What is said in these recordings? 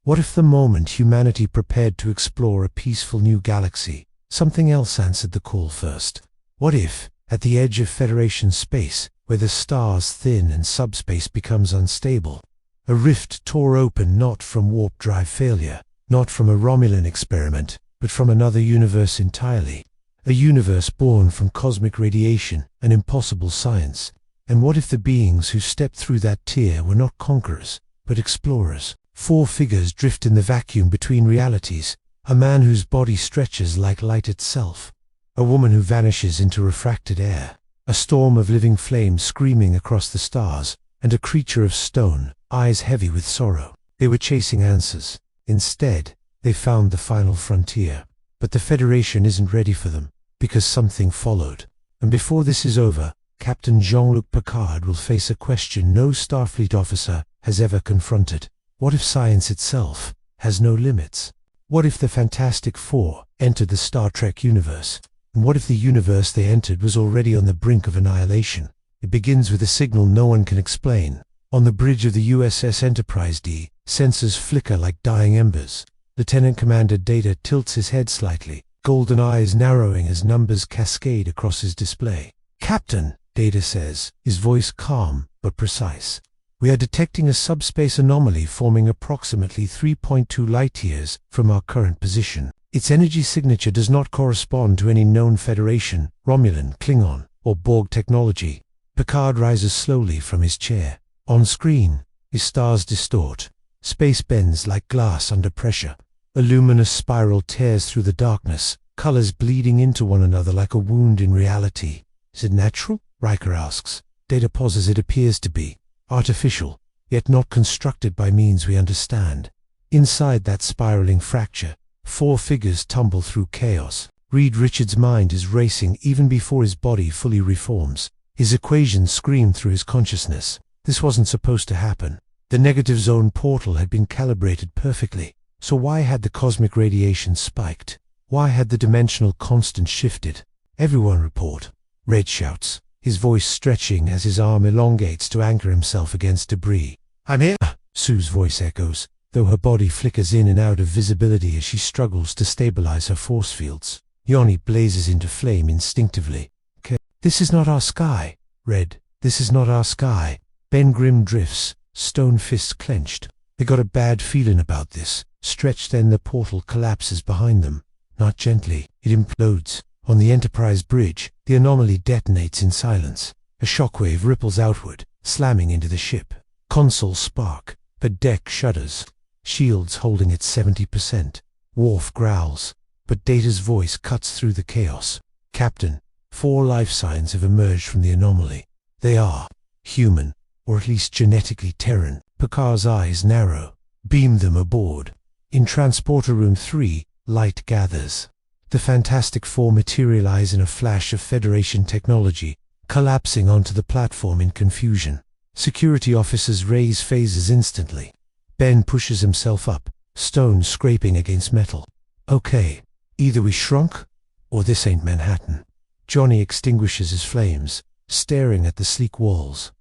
What if the moment humanity prepared to explore a peaceful new galaxy, something else answered the call first? What if, at the edge of Federation space, where the stars thin and subspace becomes unstable, a rift tore open not from warp drive failure, not from a Romulan experiment, but from another universe entirely? A universe born from cosmic radiation and impossible science. And what if the beings who stepped through that tear were not conquerors, but explorers? 4 figures drift in the vacuum between realities. A man whose body stretches like light itself. A woman who vanishes into refracted air. A storm of living flames screaming across the stars, and a creature of stone, eyes heavy with sorrow. They were chasing answers. Instead, they found the final frontier. But the Federation isn't ready for them, because something followed. And before this is over, Captain Jean-Luc Picard will face a question no Starfleet officer has ever confronted. What if science itself has no limits? What if the Fantastic Four entered the Star Trek universe? And what if the universe they entered was already on the brink of annihilation? It begins with a signal no one can explain. On the bridge of the USS Enterprise-D, sensors flicker like dying embers. Lieutenant Commander Data tilts his head slightly, golden eyes narrowing as numbers cascade across his display. "Captain," Data says, his voice calm but precise. "We are detecting a subspace anomaly forming approximately 3.2 light-years from our current position. Its energy signature does not correspond to any known Federation, Romulan, Klingon, or Borg technology." Picard rises slowly from his chair. On screen, his stars distort. Space bends like glass under pressure. A luminous spiral tears through the darkness, colors bleeding into one another like a wound in reality. "Is it natural?" Riker asks. Data pauses. "It appears to be. Artificial, yet not constructed by means we understand." Inside that spiraling fracture, 4 figures tumble through chaos. Reed Richards' mind is racing even before his body fully reforms. His equations scream through his consciousness. This wasn't supposed to happen. The negative zone portal had been calibrated perfectly. So why had the cosmic radiation spiked? Why had the dimensional constant shifted? "Everyone report," Red shouts, his voice stretching as his arm elongates to anchor himself against debris. "I'm here," Sue's voice echoes, though her body flickers in and out of visibility as she struggles to stabilize her force fields. Yoni blazes into flame instinctively. "This is not our sky, Red. This is not our sky." Ben Grimm drifts, stone fists clenched. They got a bad feeling about this. Stretched, then the portal collapses behind them. Not gently, it implodes. On the Enterprise bridge, the anomaly detonates in silence. A shockwave ripples outward, slamming into the ship. Consoles spark, but deck shudders. Shields holding at 70%. Worf growls, but Data's voice cuts through the chaos. "Captain, 4 life signs have emerged from the anomaly. They are human, or at least genetically Terran." Picard's eyes narrow. "Beam them aboard." In Transporter Room 3, light gathers. The Fantastic Four materialize in a flash of Federation technology, collapsing onto the platform in confusion. Security officers raise phasers instantly. Ben pushes himself up, stone scraping against metal. "Okay, either we shrunk, or this ain't Manhattan." Johnny extinguishes his flames, staring at the sleek walls.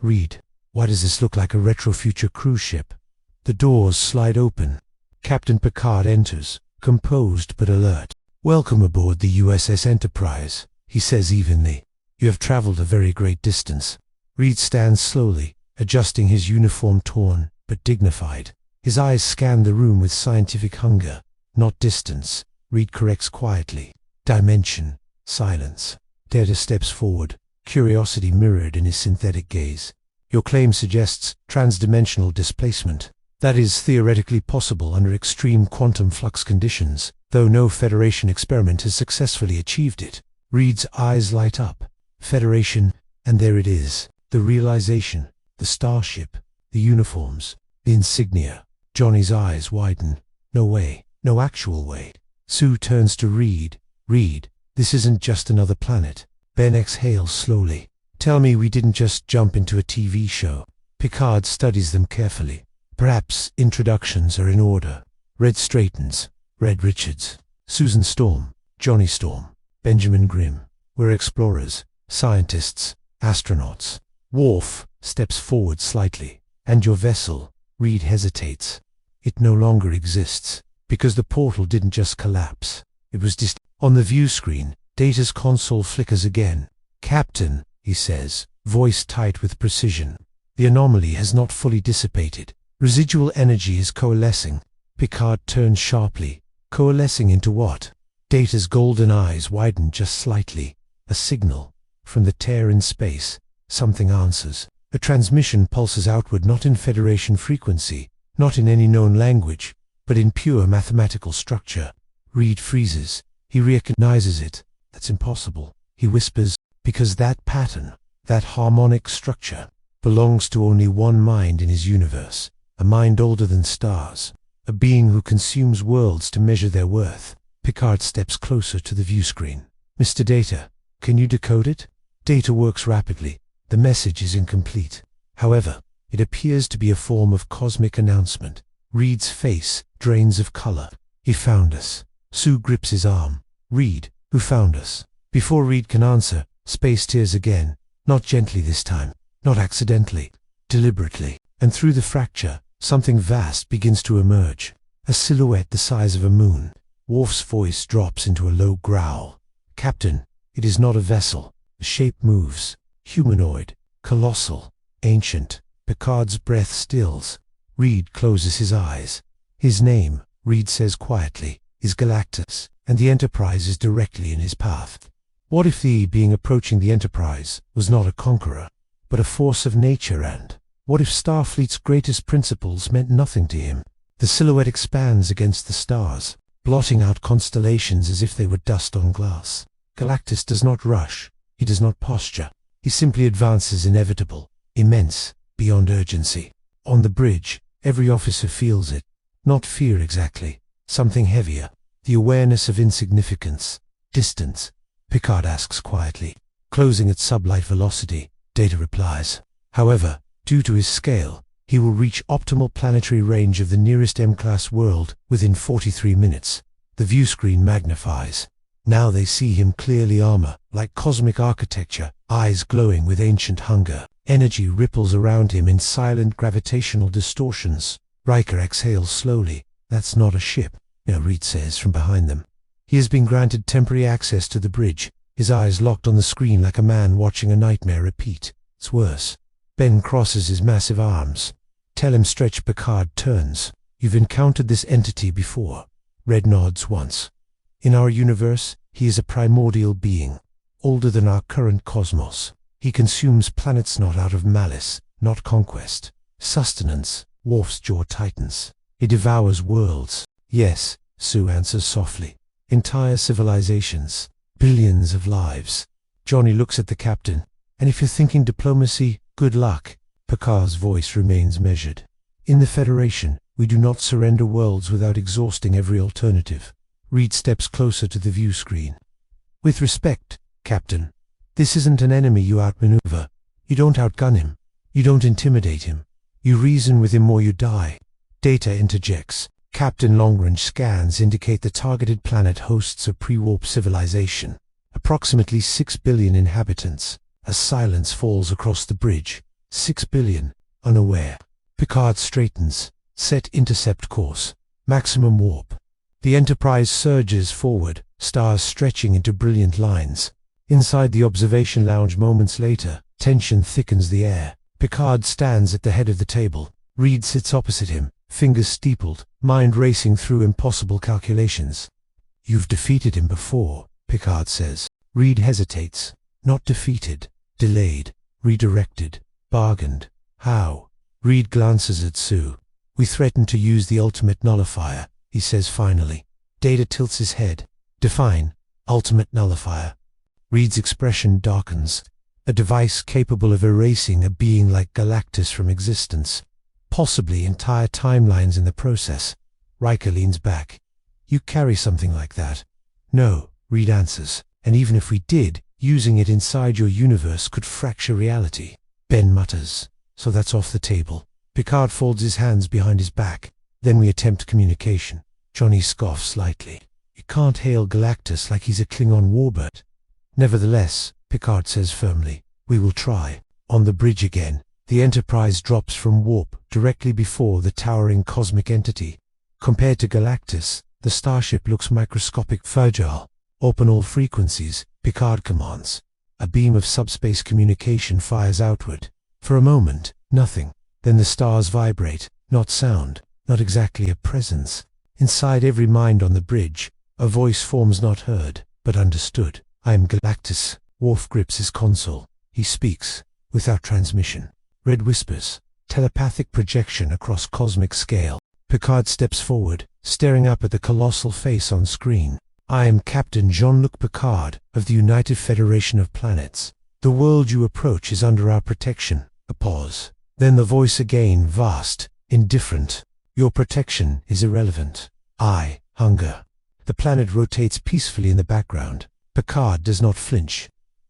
Reed, why does this look like a retrofuture cruise ship?" The doors slide open. Captain Picard enters, composed but alert. "Welcome aboard the USS Enterprise," he says evenly. "You have traveled a very great distance." Reed stands slowly, adjusting his uniform, torn but dignified. His eyes scan the room with scientific hunger, not distance. Reed corrects quietly. "Dimension." Silence. Data steps forward, curiosity mirrored in his synthetic gaze. "Your claim suggests transdimensional displacement. That is theoretically possible under extreme quantum flux conditions, though no Federation experiment has successfully achieved it." Reed's eyes light up. Federation, and there it is. The realization, the starship, the uniforms, the insignia. Johnny's eyes widen. "No way, no actual way." Sue turns to Reed. "Reed, this isn't just another planet." Ben exhales slowly. "Tell me we didn't just jump into a TV show." Picard studies them carefully. Perhaps introductions are in order. Red straightens. Red Richards. Susan Storm. Johnny Storm. Benjamin Grimm. "We're explorers, scientists, astronauts." Worf steps forward slightly. "And your vessel?" Reed hesitates. It no longer exists, because the portal didn't just collapse. It was On the view screen, Data's console flickers again. "Captain," he says, voice tight with precision. "The anomaly has not fully dissipated. Residual energy is coalescing." Picard turns sharply. Coalescing into what? Data's golden eyes widen just slightly. A signal. From the tear in space, something answers. A transmission pulses outward, not in Federation frequency, not in any known language, but in pure mathematical structure. Reed freezes. He recognizes it. "That's impossible," he whispers, "because that pattern, that harmonic structure, belongs to only one mind in his universe, a mind older than stars, a being who consumes worlds to measure their worth." Picard steps closer to the view screen. "Mr. Data, can you decode it?" Data works rapidly. The message is incomplete. However, it appears to be a form of cosmic announcement. Reed's face drains of color. "He found us." Sue grips his arm. "Reed, who found us?" Before Reed can answer, space tears again. Not gently this time, not accidentally, deliberately. And through the fracture, something vast begins to emerge. A silhouette the size of a moon. Worf's voice drops into a low growl. "Captain, it is not a vessel." The shape moves. Humanoid, colossal, ancient. Picard's breath stills. Reed closes his eyes. "His name," Reed says quietly, "is Galactus, and the Enterprise is directly in his path." What if the being approaching the Enterprise was not a conqueror, but a force of nature? And what if Starfleet's greatest principles meant nothing to him? The silhouette expands against the stars, blotting out constellations as if they were dust on glass. Galactus does not rush. He does not posture. He simply advances, inevitable, immense, beyond urgency. On the bridge, every officer feels it. Not fear exactly. Something heavier. The awareness of insignificance. Distance. Picard asks quietly. "Closing at sublight velocity," Data replies. However, due to his scale, he will reach optimal planetary range of the nearest M-class world within 43 minutes. The view screen magnifies. Now they see him clearly, armor, like cosmic architecture, eyes glowing with ancient hunger. Energy ripples around him in silent gravitational distortions. Riker exhales slowly. "That's not a ship," Reed says from behind them. He has been granted temporary access to the bridge, his eyes locked on the screen like a man watching a nightmare repeat. It's worse. Ben crosses his massive arms. "Tell him stretch." Picard turns. "You've encountered this entity before." Red nods once. "In our universe, he is a primordial being, older than our current cosmos. He consumes planets not out of malice, not conquest. Sustenance." Worf's jaw tightens. "He devours worlds." "Yes," Sue answers softly. "Entire civilizations. Billions of lives." Johnny looks at the captain. "And if you're thinking diplomacy, good luck." Picard's voice remains measured. "In the Federation, we do not surrender worlds without exhausting every alternative." Reed steps closer to the view screen. "With respect, Captain, this isn't an enemy you outmaneuver. You don't outgun him. You don't intimidate him. You reason with him or you die." Data interjects. Captain long-range scans indicate the targeted planet hosts a pre-warp civilization. Approximately 6 billion inhabitants. A silence falls across the bridge. 6 billion, unaware. Picard straightens. Set intercept course. Maximum warp. The Enterprise surges forward, stars stretching into brilliant lines. Inside the observation lounge moments later, tension thickens the air. Picard stands at the head of the table. Reed sits opposite him, fingers steepled, mind racing through impossible calculations. "You've defeated him before," Picard says. Reed hesitates. "Not defeated. Delayed. Redirected. Bargained." "How?" Reed glances at Sue. "We threatened to use the ultimate nullifier," he says finally. Data tilts his head. "Define ultimate nullifier." Reed's expression darkens. "A device capable of erasing a being like Galactus from existence. Possibly entire timelines in the process." Riker leans back. "You carry something like that?" "No," Reed answers. "And even if we did, using it inside your universe could fracture reality." Ben mutters. "So that's off the table." Picard folds his hands behind his back. "Then we attempt communication." Johnny scoffs slightly. "You can't hail Galactus like he's a Klingon warbird." "Nevertheless," Picard says firmly, "we will try." On the bridge again, the Enterprise drops from warp directly before the towering cosmic entity. Compared to Galactus, the starship looks microscopic, fragile. Open all frequencies, Picard commands. A beam of subspace communication fires outward. For a moment, nothing. Then the stars vibrate, not sound, not exactly a presence. Inside every mind on the bridge, a voice forms not heard, but understood. I am Galactus. Worf grips his console. He speaks, without transmission. Red whispers, telepathic projection across cosmic scale. Picard steps forward, staring up at the colossal face on screen. I am Captain Jean-Luc Picard, of the United Federation of Planets. The world you approach is under our protection. A pause. Then the voice again, vast, indifferent. Your protection is irrelevant. I hunger. The planet rotates peacefully in the background. Picard does not flinch.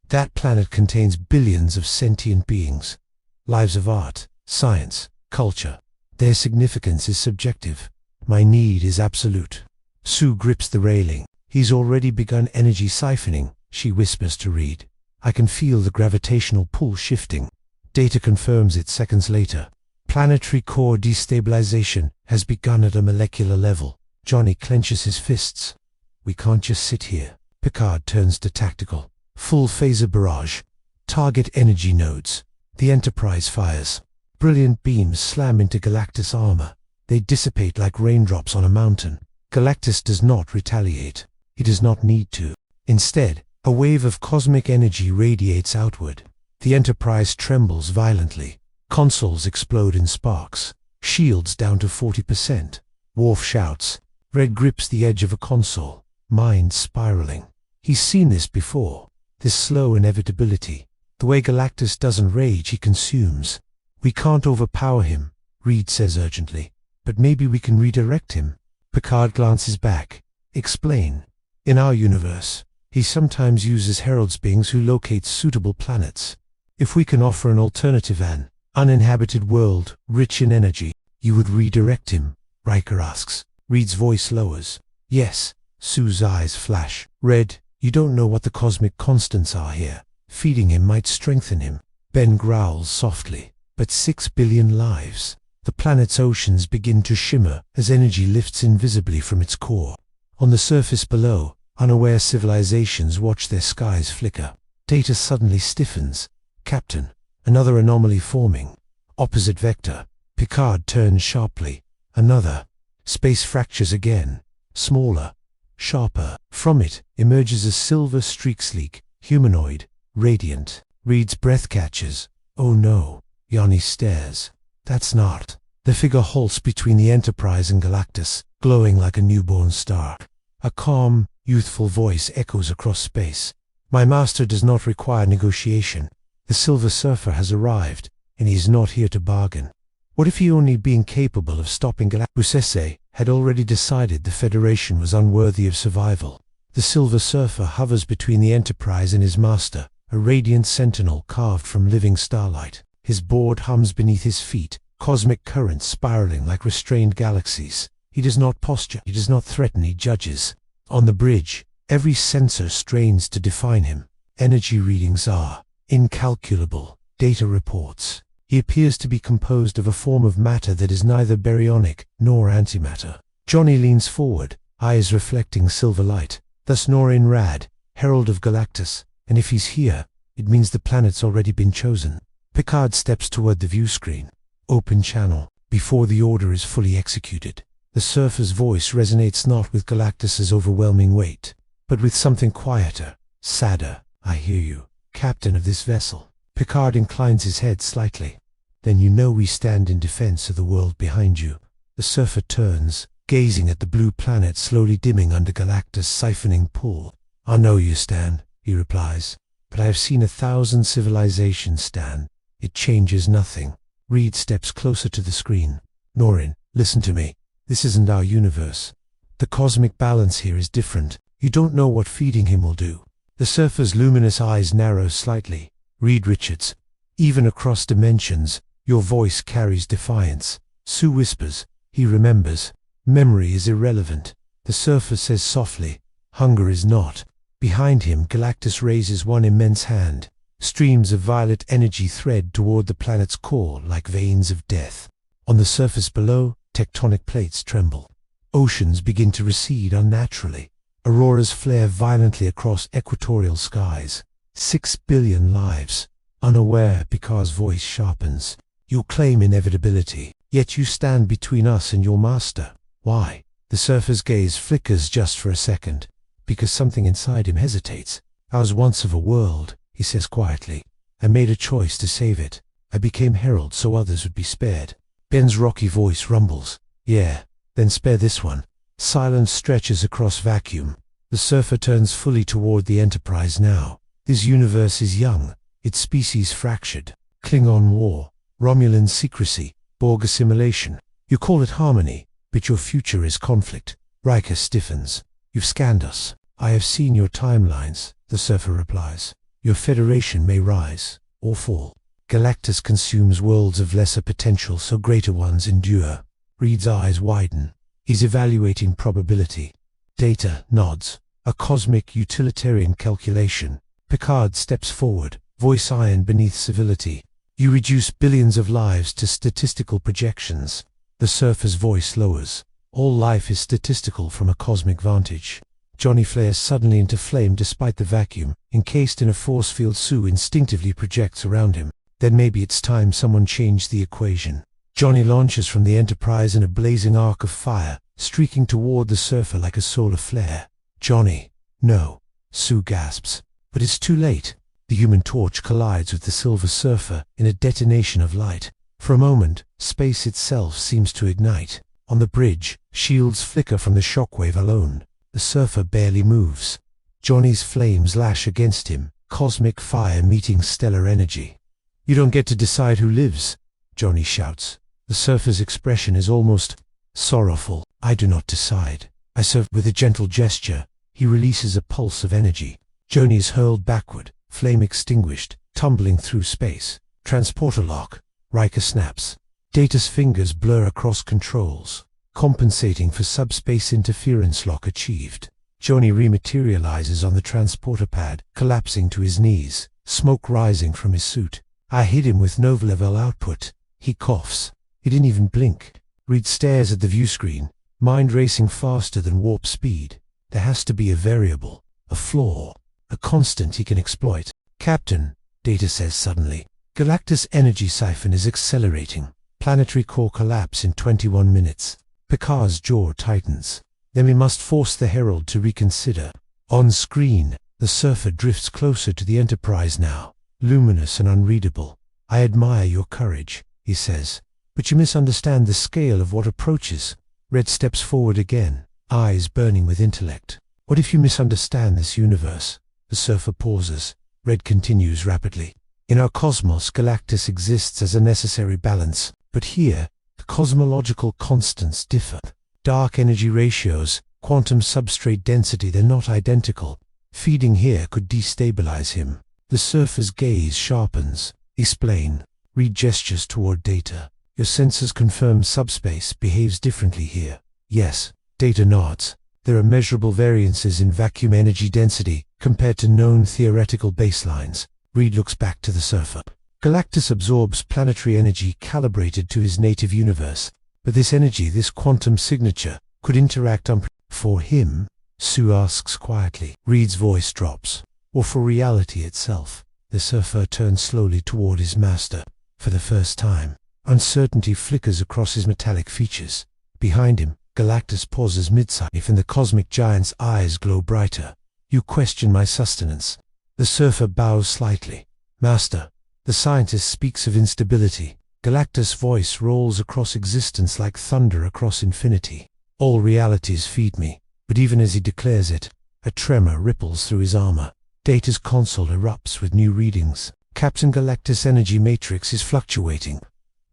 That planet contains billions of sentient beings. Lives of art, science, culture. Their significance is subjective. My need is absolute. Sue grips the railing. He's already begun energy siphoning, she whispers to Reed. I can feel the gravitational pull shifting. Data confirms it seconds later. Planetary core destabilization has begun at a molecular level. Johnny clenches his fists. We can't just sit here. Picard turns to tactical. Full phaser barrage. Target energy nodes. The Enterprise fires. Brilliant beams slam into Galactus armor. They dissipate like raindrops on a mountain. Galactus does not retaliate. He does not need to. Instead, a wave of cosmic energy radiates outward. The Enterprise trembles violently. Consoles explode in sparks. Shields down to 40%. Worf shouts. Red grips the edge of a console. Mind spiraling. He's seen this before. This slow inevitability. The way Galactus doesn't rage, he consumes. We can't overpower him, Reed says urgently. But maybe we can redirect him. Picard glances back. Explain. In our universe, he sometimes uses heralds, beings who locate suitable planets. If we can offer an alternative, an uninhabited world, rich in energy, you would redirect him, Riker asks. Reed's voice lowers. Yes. Sue's eyes flash. Red, you don't know what the cosmic constants are here. Feeding him might strengthen him. Ben growls softly. But 6 billion lives. The planet's oceans begin to shimmer as energy lifts invisibly from its core. On the surface below, unaware civilizations watch their skies flicker. Data suddenly stiffens. Captain, another anomaly forming. Opposite vector. Picard turns sharply. Another. Space fractures again. Smaller. Sharper. From it emerges a silver streak, sleek, humanoid, radiant. Reed's breath catches. Oh no. Yanni stares. That's not. The figure halts between the Enterprise and Galactus, glowing like a newborn star. A calm, youthful voice echoes across space. My master does not require negotiation. The Silver Surfer has arrived, and he is not here to bargain. What if he only being capable of stopping Galactus had already decided the Federation was unworthy of survival? The Silver Surfer hovers between the Enterprise and his master, a radiant sentinel carved from living starlight. His board hums beneath his feet, cosmic currents spiraling like restrained galaxies. He does not posture, he does not threaten, he judges. On the bridge, every sensor strains to define him. Energy readings are incalculable. Data reports. He appears to be composed of a form of matter that is neither baryonic nor antimatter. Johnny leans forward, eyes reflecting silver light. Thus Norin Rad, herald of Galactus, and if he's here, it means the planet's already been chosen. Picard steps toward the view screen. Open channel. Before the order is fully executed, the Surfer's voice resonates not with Galactus's overwhelming weight, but with something quieter, sadder. I hear you, captain of this vessel. Picard inclines his head slightly. Then you know we stand in defense of the world behind you. The Surfer turns, gazing at the blue planet slowly dimming under Galactus' siphoning pull. I know you stand, he replies, but I have seen 1,000 civilizations stand. It changes nothing. Reed steps closer to the screen. Norin, listen to me. This isn't our universe. The cosmic balance here is different. You don't know what feeding him will do. The Surfer's luminous eyes narrow slightly. Reed Richards, even across dimensions, your voice carries defiance. Sue whispers. He remembers. Memory is irrelevant. The Surfer says softly. Hunger is not. Behind him, Galactus raises one immense hand. Streams of violet energy thread toward the planet's core like veins of death. On the surface below, tectonic plates tremble. Oceans begin to recede unnaturally. Auroras flare violently across equatorial skies. 6 billion lives. Unaware, Picard's voice sharpens. You claim inevitability, yet you stand between us and your master. Why? The surfer's gaze flickers just for a second, because something inside him hesitates. I was once of a world, he says quietly. I made a choice to save it. I became herald so others would be spared. Ben's rocky voice rumbles. Yeah, then spare this one. Silence stretches across vacuum. The surfer turns fully toward the Enterprise now. This universe is young, its species fractured. Klingon war, Romulan secrecy, Borg assimilation. You call it harmony, but your future is conflict. Riker stiffens. You've scanned us. I have seen your timelines, the surfer replies. Your Federation may rise, or fall. Galactus consumes worlds of lesser potential so greater ones endure. Reed's eyes widen. He's evaluating probability. Data nods. A cosmic utilitarian calculation. Picard steps forward, voice iron beneath civility. You reduce billions of lives to statistical projections. The surfer's voice lowers. All life is statistical from a cosmic vantage. Johnny flares suddenly into flame despite the vacuum. Encased in a force field, Sue instinctively projects around him. Then maybe it's time someone changed the equation. Johnny launches from the Enterprise in a blazing arc of fire, streaking toward the surfer like a solar flare. Johnny. No. Sue gasps. But it's too late. The Human Torch collides with the Silver Surfer in a detonation of light. For a moment, space itself seems to ignite. On the bridge, shields flicker from the shockwave alone. The surfer barely moves. Johnny's flames lash against him, cosmic fire meeting stellar energy. You don't get to decide who lives, Johnny shouts. The surfer's expression is almost sorrowful. I do not decide. I serve. With a gentle gesture, he releases a pulse of energy. Johnny is hurled backward, flame extinguished, tumbling through space. Transporter lock. Riker snaps. Data's fingers blur across controls, compensating for subspace interference. Lock achieved. Johnny rematerializes on the transporter pad, collapsing to his knees, smoke rising from his suit. I hit him with Nova-level output. He coughs. He didn't even blink. Reed stares at the view screen, mind racing faster than warp speed. There has to be a variable, a flaw, a constant he can exploit. Captain, Data says suddenly, Galactus' energy siphon is accelerating. Planetary core collapse in 21 minutes. Picard's jaw tightens. Then we must force the Herald to reconsider. On screen, the surfer drifts closer to the Enterprise now, luminous and unreadable. I admire your courage, he says, but you misunderstand the scale of what approaches. Red steps forward again, eyes burning with intellect. What if you misunderstand this universe? The surfer pauses. Red continues rapidly. In our cosmos, Galactus exists as a necessary balance, but here, the cosmological constants differ. Dark energy ratios, quantum substrate density, they're not identical. Feeding here could destabilize him. The surfer's gaze sharpens. Explain. Reed gestures toward Data. Your sensors confirm subspace behaves differently here. Yes. Data nods. There are measurable variances in vacuum energy density compared to known theoretical baselines. Reed looks back to the surfer. Galactus absorbs planetary energy calibrated to his native universe, but this energy, this quantum signature, could interact for him, Sue asks quietly. Reed's voice drops. Or for reality itself. The surfer turns slowly toward his master. For the first time, uncertainty flickers across his metallic features. Behind him, Galactus pauses mid-size, and the cosmic giant's eyes glow brighter. You question my sustenance. The surfer bows slightly. Master. The scientist speaks of instability. Galactus' voice rolls across existence like thunder across infinity. All realities feed me. But even as he declares it, a tremor ripples through his armor. Data's console erupts with new readings. Captain Galactus' energy matrix is fluctuating.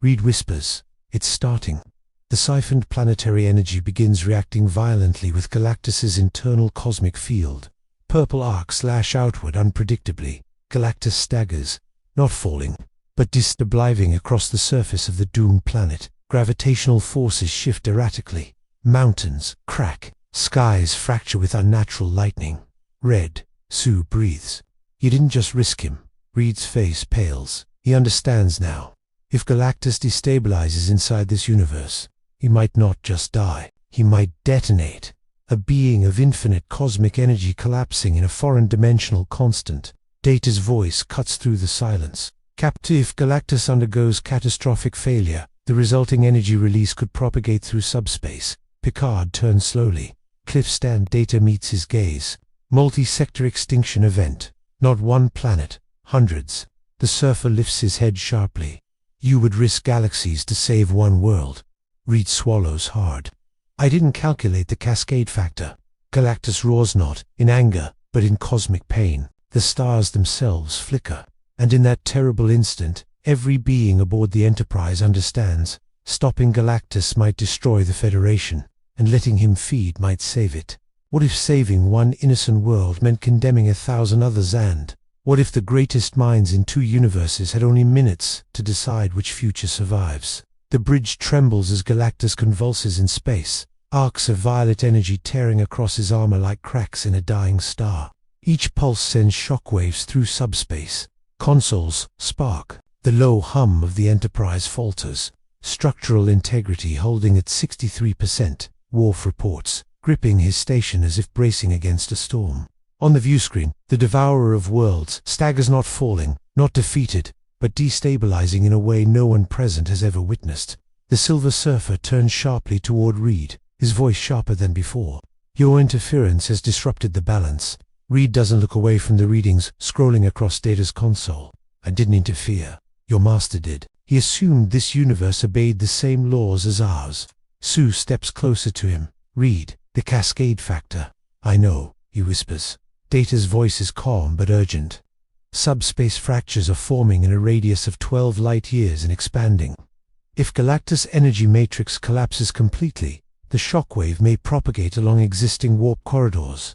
Reed whispers, it's starting. The siphoned planetary energy begins reacting violently with Galactus' internal cosmic field. Purple arcs lash outward unpredictably. Galactus staggers, not falling, but destabilizing across the surface of the doomed planet. Gravitational forces shift erratically. Mountains crack. Skies fracture with unnatural lightning. Red. Sue breathes. You didn't just risk him. Reed's face pales. He understands now. If Galactus destabilizes inside this universe, he might not just die, he might detonate. A being of infinite cosmic energy collapsing in a foreign dimensional constant. Data's voice cuts through the silence. Captain, if Galactus undergoes catastrophic failure, the resulting energy release could propagate through subspace. Picard turns slowly. Cliff stand. Data meets his gaze. Multi-sector extinction event. Not one planet, hundreds. The surfer lifts his head sharply. You would risk galaxies to save one world. Reed swallows hard. I didn't calculate the cascade factor. Galactus roars not in anger, but in cosmic pain. The stars themselves flicker. And in that terrible instant, every being aboard the Enterprise understands. Stopping Galactus might destroy the Federation, and letting him feed might save it. What if saving one innocent world meant condemning 1,000 others, and what if the greatest minds in two universes had only minutes to decide which future survives? The bridge trembles as Galactus convulses in space, arcs of violet energy tearing across his armor like cracks in a dying star. Each pulse sends shockwaves through subspace. Consoles spark. The low hum of the Enterprise falters. Structural integrity holding at 63%, Worf reports, gripping his station as if bracing against a storm. On the viewscreen, the devourer of worlds staggers, not falling, not defeated, but destabilizing in a way no one present has ever witnessed. The Silver Surfer turns sharply toward Reed, his voice sharper than before. Your interference has disrupted the balance. Reed doesn't look away from the readings, scrolling across Data's console. I didn't interfere. Your master did. He assumed this universe obeyed the same laws as ours. Sue steps closer to him. Reed, the cascade factor. I know, he whispers. Data's voice is calm but urgent. Subspace fractures are forming in a radius of 12 light-years and expanding. If Galactus' energy matrix collapses completely, the shockwave may propagate along existing warp corridors.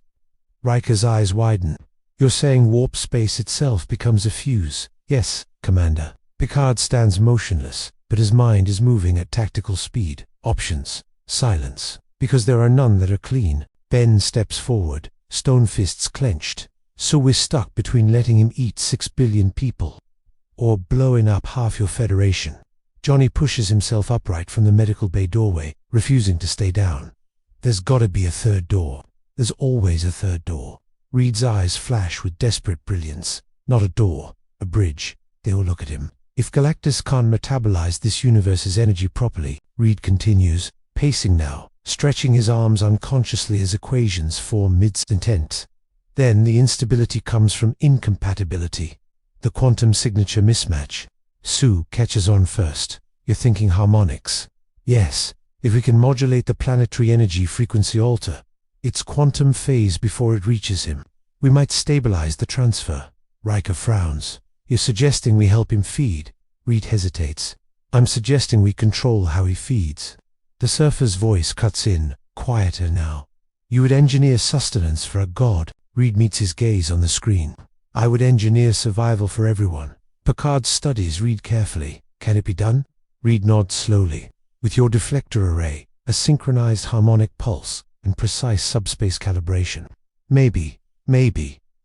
Riker's eyes widen. You're saying warp space itself becomes a fuse? Yes, Commander. Picard stands motionless, but his mind is moving at tactical speed. Options. Silence. Because there are none that are clean. Ben steps forward, stone fists clenched. So we're stuck between letting him eat 6 billion people, or blowing up half your Federation. Johnny pushes himself upright from the medical bay doorway, refusing to stay down. There's gotta be a third door. There's always a third door. Reed's eyes flash with desperate brilliance. Not a door, a bridge. They all look at him. If Galactus can't metabolize this universe's energy properly, Reed continues, pacing now, stretching his arms unconsciously as equations form mid-sentence. Then the instability comes from incompatibility, the quantum signature mismatch. Sue catches on first. You're thinking harmonics. Yes, if we can modulate the planetary energy frequency alter, its quantum phase before it reaches him, we might stabilize the transfer. Riker frowns. You're suggesting we help him feed. Reed hesitates. I'm suggesting we control how he feeds. The surfer's voice cuts in, quieter now. You would engineer sustenance for a god. Reed meets his gaze on the screen. I would engineer survival for everyone. Picard studies Reed carefully. Can it be done? Reed nods slowly. With your deflector array, a synchronized harmonic pulse, and precise subspace calibration. Maybe,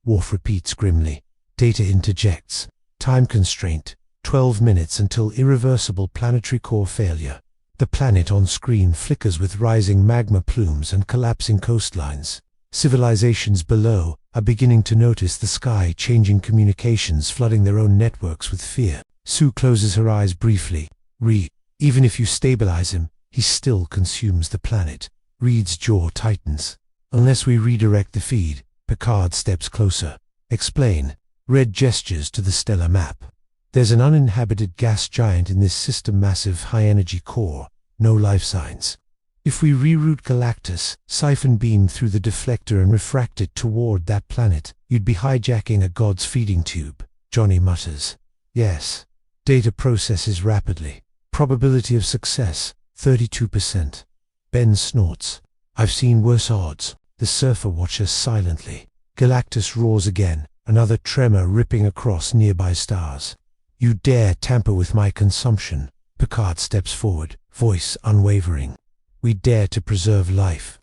Worf repeats grimly. Data interjects. Time constraint. 12 minutes until irreversible planetary core failure. The planet on screen flickers with rising magma plumes and collapsing coastlines. Civilizations below are beginning to notice the sky changing, communications flooding their own networks with fear. Sue closes her eyes briefly. Reed, even if you stabilize him, he still consumes the planet. Reed's jaw tightens. Unless we redirect the feed. Picard steps closer. Explain. Red gestures to the stellar map. There's an uninhabited gas giant in this system, massive high-energy core. No life signs. If we reroute Galactus, siphon beam through the deflector and refract it toward that planet, you'd be hijacking a god's feeding tube. Johnny mutters. Yes. Data processes rapidly. Probability of success, 32%. Ben snorts. I've seen worse odds. The surfer watches silently. Galactus roars again, another tremor ripping across nearby stars. You dare tamper with my consumption. Picard steps forward, voice unwavering. We dare to preserve life.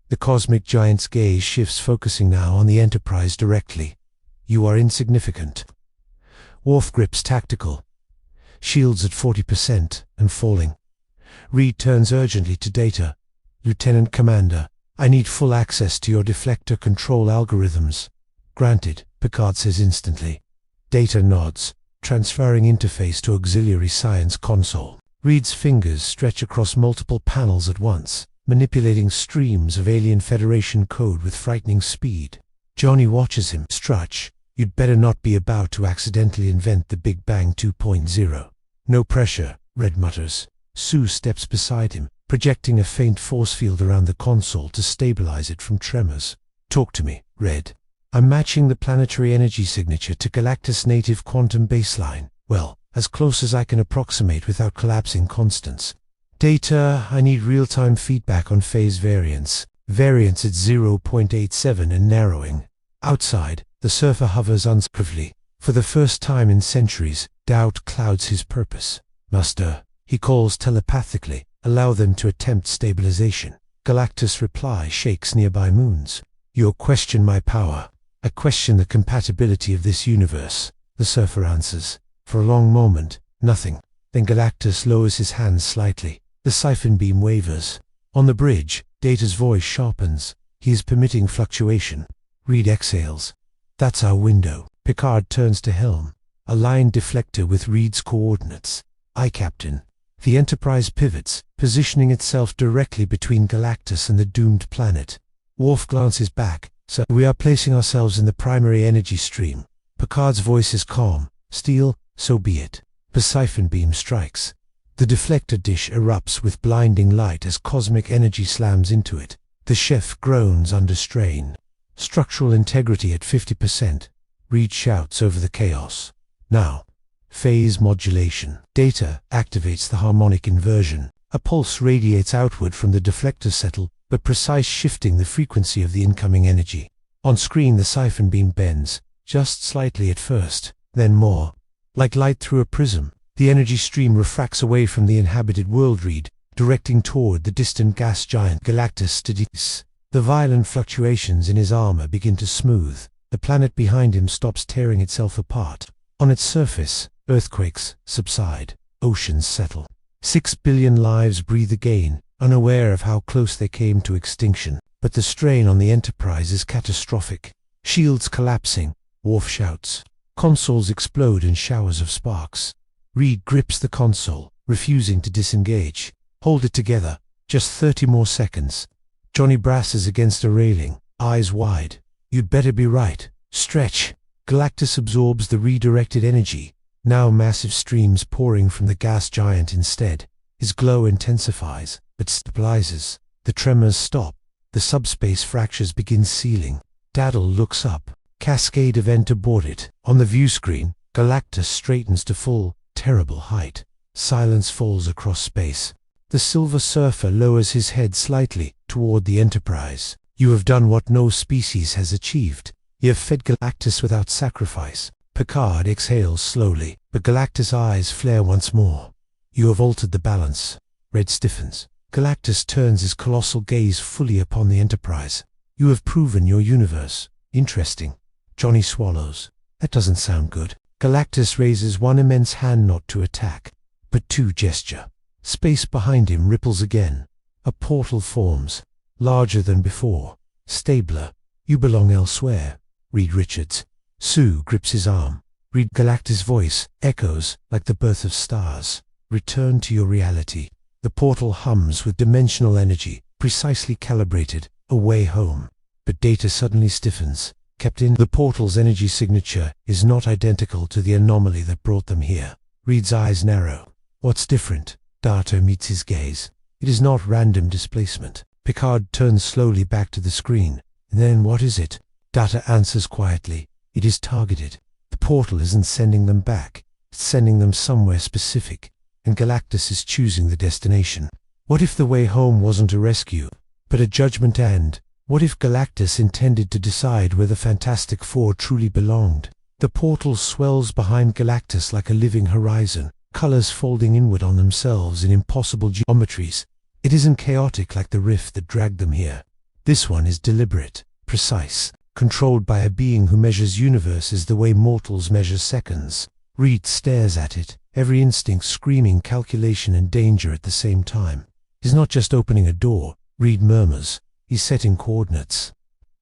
The cosmic giant's gaze shifts, focusing now on the Enterprise directly. You are insignificant. Worf grips tactical. Shields at 40% and falling. Reed turns urgently to Data. Lieutenant Commander, I need full access to your deflector control algorithms. Granted, Picard says instantly. Data nods, transferring interface to auxiliary science console. Reed's fingers stretch across multiple panels at once, manipulating streams of alien Federation code with frightening speed. Johnny watches him. Strutch, you'd better not be about to accidentally invent the Big Bang 2.0. No pressure, Red mutters. Sue steps beside him, projecting a faint force field around the console to stabilize it from tremors. Talk to me, Red. I'm matching the planetary energy signature to Galactus' native quantum baseline. Well, as close as I can approximate without collapsing constants. Data, I need real-time feedback on phase variance. Variance at 0.87 and narrowing. Outside, the surfer hovers unswervely. For the first time in centuries, doubt clouds his purpose. Master, he calls telepathically, allow them to attempt stabilization. Galactus' reply shakes nearby moons. You question my power. I question the compatibility of this universe, the surfer answers. For a long moment, nothing. Then Galactus lowers his hands slightly. The siphon beam wavers. On the bridge, Data's voice sharpens. He is permitting fluctuation. Reed exhales. That's our window. Picard turns to helm. Aligned deflector with Reed's coordinates. Aye, Captain. The Enterprise pivots, positioning itself directly between Galactus and the doomed planet. Worf glances back. Sir, we are placing ourselves in the primary energy stream. Picard's voice is calm. Steel, so be it. The siphon beam strikes. The deflector dish erupts with blinding light as cosmic energy slams into it. The chef groans under strain. Structural integrity at 50%. Reed shouts over the chaos. Now. Phase modulation. Data activates the harmonic inversion. A pulse radiates outward from the deflector settle, but precise shifting the frequency of the incoming energy. On screen the siphon beam bends, just slightly at first, then more. Like light through a prism, the energy stream refracts away from the inhabited world Reed, directing toward the distant gas giant Galactus Stidis. The violent fluctuations in his armor begin to smooth. The planet behind him stops tearing itself apart. On its surface, earthquakes subside, oceans settle. 6 billion lives breathe again, unaware of how close they came to extinction. But the strain on the Enterprise is catastrophic. Shields collapsing, Worf shouts. Consoles explode in showers of sparks. Reed grips the console, refusing to disengage. Hold it together, just 30 more seconds. Johnny brasses against a railing, eyes wide. You'd better be right. Stretch. Galactus absorbs the redirected energy, now massive streams pouring from the gas giant instead. His glow intensifies, but stabilizes. The tremors stop. The subspace fractures begin sealing. Daddle looks up. Cascade event aborted. On the view screen, Galactus straightens to full, terrible height. Silence falls across space. The Silver Surfer lowers his head slightly toward the Enterprise. You have done what no species has achieved. You have fed Galactus without sacrifice. Picard exhales slowly, but Galactus' eyes flare once more. You have altered the balance. Red stiffens. Galactus turns his colossal gaze fully upon the Enterprise. You have proven your universe. Interesting. Johnny swallows. That doesn't sound good. Galactus raises one immense hand not to attack, but to gesture. Space behind him ripples again. A portal forms, larger than before. Stabler. You belong elsewhere. Reed Richards. Sue grips his arm. Reed Galactus' voice echoes like the birth of stars. Return to your reality. The portal hums with dimensional energy, precisely calibrated, a way home. But Data suddenly stiffens. Captain, the portal's energy signature is not identical to the anomaly that brought them here. Reed's eyes narrow. What's different? Data meets his gaze. It is not random displacement. Picard turns slowly back to the screen. Then what is it? Data answers quietly. It is targeted. The portal isn't sending them back. It's sending them somewhere specific. And Galactus is choosing the destination. What if the way home wasn't a rescue, but a judgment and... What if Galactus intended to decide where the Fantastic Four truly belonged? The portal swells behind Galactus like a living horizon, colors folding inward on themselves in impossible geometries. It isn't chaotic like the rift that dragged them here. This one is deliberate, precise, controlled by a being who measures universes the way mortals measure seconds. Reed stares at it, every instinct screaming calculation and danger at the same time. He's not just opening a door, Reed murmurs. He's setting coordinates.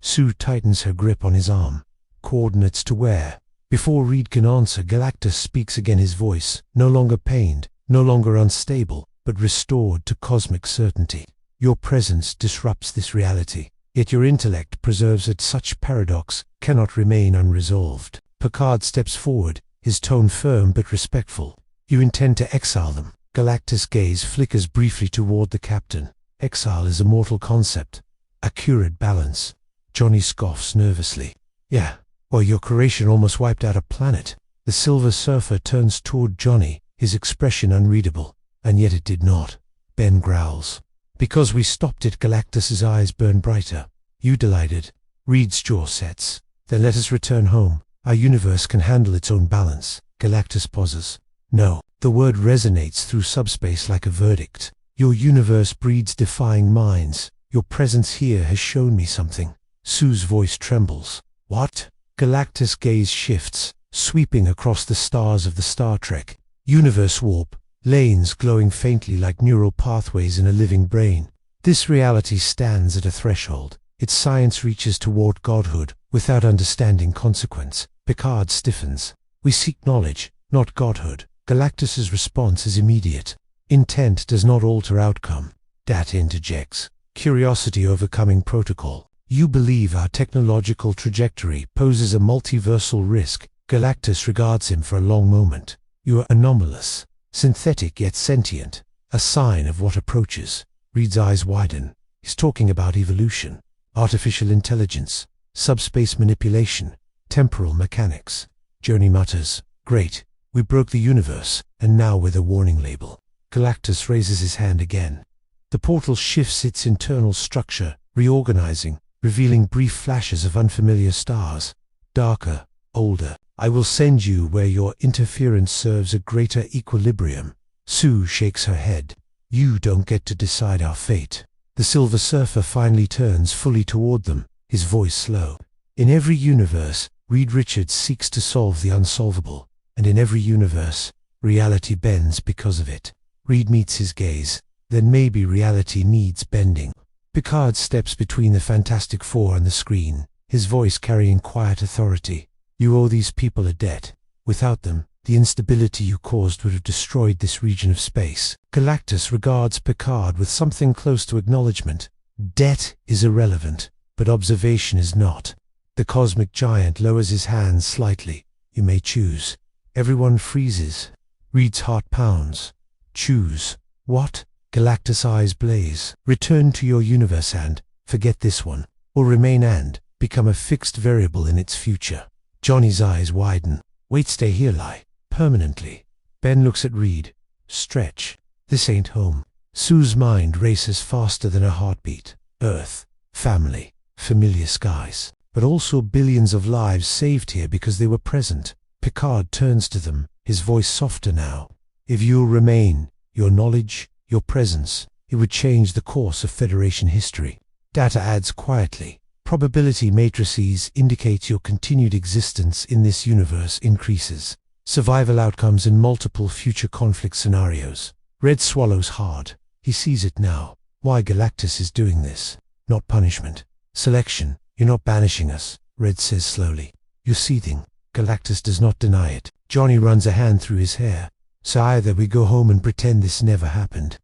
Sue tightens her grip on his arm. Coordinates to where? Before Reed can answer, Galactus speaks again, his voice, no longer pained, no longer unstable, but restored to cosmic certainty. Your presence disrupts this reality, yet your intellect preserves it. Such paradox cannot remain unresolved. Picard steps forward, his tone firm but respectful. You intend to exile them? Galactus' gaze flickers briefly toward the captain. Exile is a mortal concept. Accurate balance. Johnny scoffs nervously. Yeah, well, your creation almost wiped out a planet. The Silver Surfer turns toward Johnny, his expression unreadable. And yet it did not. Ben growls. Because we stopped it. Galactus' eyes burn brighter. You delighted. Reed's jaw sets. Then let us return home. Our universe can handle its own balance. Galactus pauses. No. The word resonates through subspace like a verdict. Your universe breeds defying minds. Your presence here has shown me something. Sue's voice trembles. What? Galactus' gaze shifts, sweeping across the stars of the Star Trek. Universe warp. Lanes glowing faintly like neural pathways in a living brain. This reality stands at a threshold. Its science reaches toward godhood, without understanding consequence. Picard stiffens. We seek knowledge, not godhood. Galactus' response is immediate. Intent does not alter outcome. Dat interjects. Curiosity overcoming protocol. You believe our technological trajectory poses a multiversal risk. Galactus regards him for a long moment. You are anomalous. Synthetic yet sentient, a sign of what approaches. Reed's eyes widen. He's talking about evolution, artificial intelligence, subspace manipulation, temporal mechanics. Johnny mutters, great, we broke the universe, and now with a warning label. Galactus raises his hand again. The portal shifts its internal structure, reorganizing, revealing brief flashes of unfamiliar stars. Darker, older. I will send you where your interference serves a greater equilibrium. Sue shakes her head. You don't get to decide our fate. The Silver Surfer finally turns fully toward them, his voice slow. In every universe, Reed Richards seeks to solve the unsolvable, and in every universe, reality bends because of it. Reed meets his gaze. Then maybe reality needs bending. Picard steps between the Fantastic Four and the screen, his voice carrying quiet authority. You owe these people a debt. Without them, the instability you caused would have destroyed this region of space. Galactus regards Picard with something close to acknowledgement. Debt is irrelevant, but observation is not. The cosmic giant lowers his hands slightly. You may choose. Everyone freezes. Reed's heart pounds. Choose. What? Galactus' eyes blaze. Return to your universe and forget this one, or remain and become a fixed variable in its future. Johnny's eyes widen. Wait, stay here, lie. Permanently. Ben looks at Reed. Stretch. This ain't home. Sue's mind races faster than her heartbeat. Earth. Family. Familiar skies. But also billions of lives saved here because they were present. Picard turns to them, his voice softer now. If you'll remain, your knowledge, your presence, it would change the course of Federation history. Data adds quietly. Probability matrices indicate your continued existence in this universe increases. Survival outcomes in multiple future conflict scenarios. Red swallows hard. He sees it now. Why Galactus is doing this. Not punishment. Selection. You're not banishing us, Red says slowly. You're seething. Galactus does not deny it. Johnny runs a hand through his hair. So either we go home and pretend this never happened,